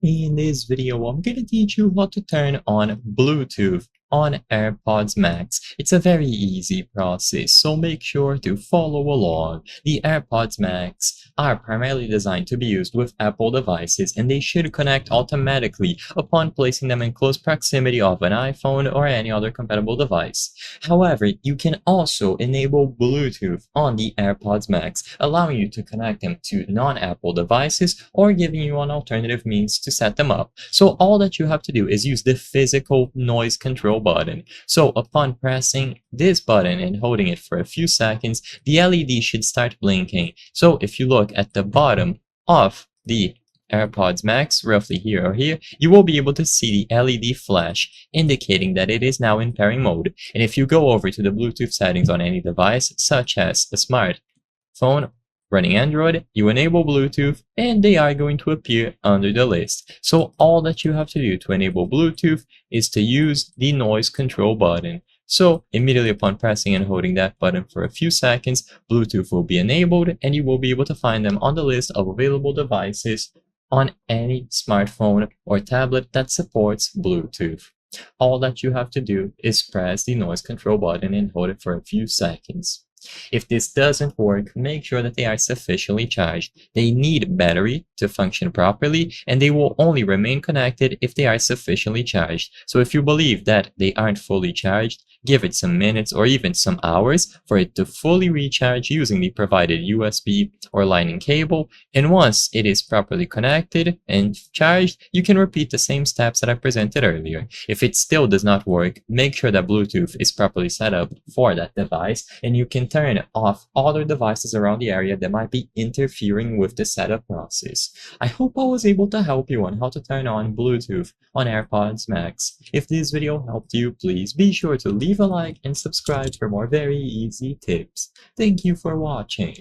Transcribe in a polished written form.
In this video, I'm going to teach you how to turn on Bluetooth on AirPods Max. It's a very easy process, so make sure to follow along. The AirPods Max are primarily designed to be used with Apple devices, and they should connect automatically upon placing them in close proximity of an iPhone or any other compatible device. However, you can also enable Bluetooth on the AirPods Max, allowing you to connect them to non-Apple devices or giving you an alternative means to set them up. So all that you have to do is use the physical noise control button. So upon pressing this button and holding it for a few seconds, the LED should start blinking. So if you look at the bottom of the AirPods Max, roughly here or here, you will be able to see the LED flash, indicating that it is now in pairing mode. And if you go over to the Bluetooth settings on any device, such as a smartphone running Android, you enable Bluetooth, and they are going to appear under the list. So all that you have to do to enable Bluetooth is to use the noise control button. So immediately upon pressing and holding that button for a few seconds, Bluetooth will be enabled, and you will be able to find them on the list of available devices on any smartphone or tablet that supports Bluetooth. All that you have to do is press the noise control button and hold it for a few seconds. If this doesn't work, make sure that they are sufficiently charged. They need battery to function properly, and they will only remain connected if they are sufficiently charged. So if you believe that they aren't fully charged, give it some minutes or even some hours for it to fully recharge using the provided USB or Lightning cable, and once it is properly connected and charged, you can repeat the same steps that I presented earlier. If it still does not work, make sure that Bluetooth is properly set up for that device, and you can turn off other devices around the area that might be interfering with the setup process. I hope I was able to help you on how to turn on Bluetooth on AirPods Max. If this video helped you, please be sure to leave a like and subscribe for more very easy tips. Thank you for watching.